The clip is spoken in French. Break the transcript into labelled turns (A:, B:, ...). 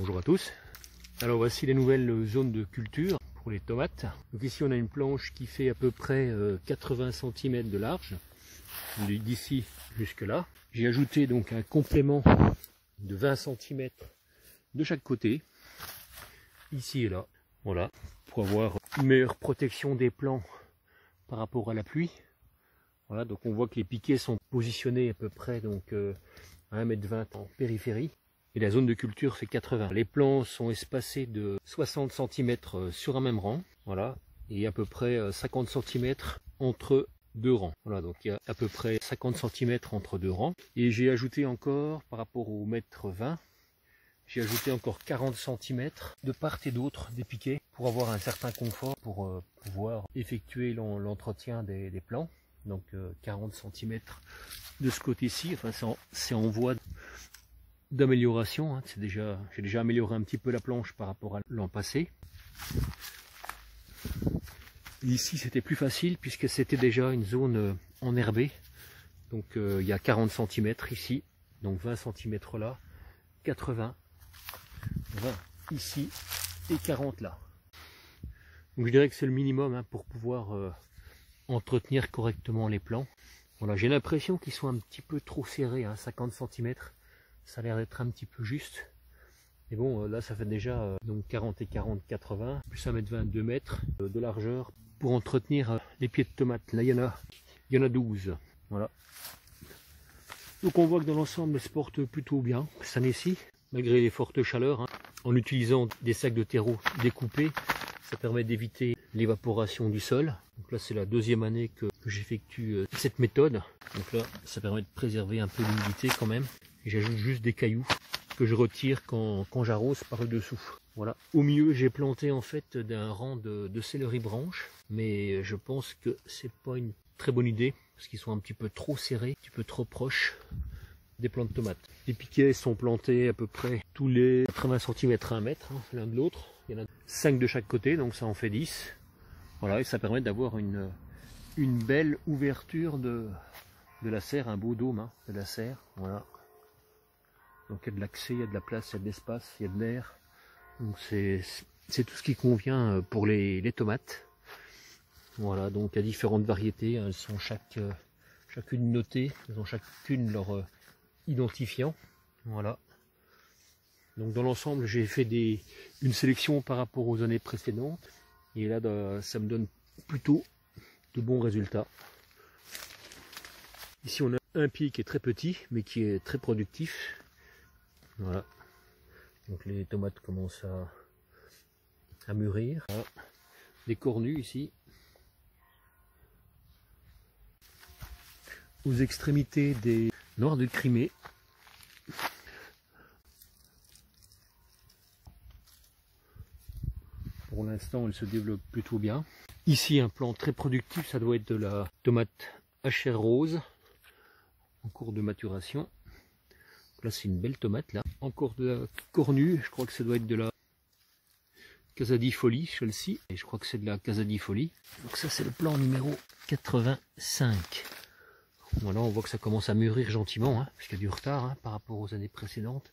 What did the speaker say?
A: Bonjour à tous. Alors voici les nouvelles zones de culture pour les tomates. Donc ici on a une planche qui fait à peu près 80 cm de large, d'ici jusque là. J'ai ajouté donc un complément de 20 cm de chaque côté, ici et là. Voilà, pour avoir une meilleure protection des plants par rapport à la pluie. Voilà, donc on voit que les piquets sont positionnés à peu près donc à 1,20 m en périphérie. Et la zone de culture fait 80. Les plants sont espacés de 60 cm sur un même rang. Voilà. Et à peu près 50 cm entre deux rangs. Voilà, donc il y a à peu près 50 cm entre deux rangs. Et j'ai ajouté encore, par rapport au mètre 20, j'ai ajouté encore 40 cm de part et d'autre des piquets pour avoir un certain confort, pour pouvoir effectuer l'entretien des plants. Donc 40 cm de ce côté-ci, enfin c'est en voie d'amélioration, hein. J'ai déjà amélioré un petit peu la planche par rapport à l'an passé. Ici c'était plus facile puisque c'était déjà une zone enherbée. Donc il y a 40 cm ici, donc 20 cm là, 80, 20 ici et 40 là. Donc je dirais que c'est le minimum hein, pour pouvoir entretenir correctement les plants. Voilà, j'ai l'impression qu'ils sont un petit peu trop serrés, hein, 50 cm. Ça a l'air d'être un petit peu juste. Et bon, là ça fait déjà donc 40 et 40, 80, plus 1,20 m, 2 mètres de largeur pour entretenir les pieds de tomates. Là il y en a 12. Voilà. Donc on voit que dans l'ensemble elle se porte plutôt bien cette année-ci, malgré les fortes chaleurs. Hein. En utilisant des sacs de terreau découpés, ça permet d'éviter l'évaporation du sol. Donc là c'est la deuxième année que j'effectue cette méthode. Donc là ça permet de préserver un peu l'humidité quand même. J'ajoute juste des cailloux que je retire quand j'arrose par le dessous. Voilà. Au milieu j'ai planté en fait d'un rang de céleri branche, mais je pense que c'est pas une très bonne idée parce qu'ils sont un petit peu trop serrés, un petit peu trop proches des plants de tomates. Les piquets sont plantés à peu près tous les 80 cm à 1 mètre, hein, l'un de l'autre. Il y en a 5 de chaque côté, donc ça en fait 10. Voilà, et ça permet d'avoir une belle ouverture de la serre, un beau dôme hein, de la serre. Voilà. Donc il y a de l'accès, il y a de la place, il y a de l'espace, il y a de l'air. Donc c'est tout ce qui convient pour les tomates. Voilà, donc il y a différentes variétés, elles sont chacune notées, elles ont chacune leur identifiant. Voilà. Donc dans l'ensemble j'ai fait une sélection par rapport aux années précédentes. Et là ça me donne plutôt de bons résultats. Ici on a un pied qui est très petit mais qui est très productif. Voilà, donc les tomates commencent à mûrir. Voilà. Des cornues ici. Aux extrémités des noires de Crimée. Pour l'instant, elle se développe plutôt bien. Ici, un plant très productif, ça doit être de la tomate hachère rose en cours de maturation. Là, c'est une belle tomate là. Encore de la cornue, je crois que ça doit être de la Casadifolie, celle-ci. Et je crois que c'est de la Casadifolie. Donc ça, c'est le plan numéro 85. Voilà, on voit que ça commence à mûrir gentiment, hein, parce qu'il y a du retard hein, par rapport aux années précédentes.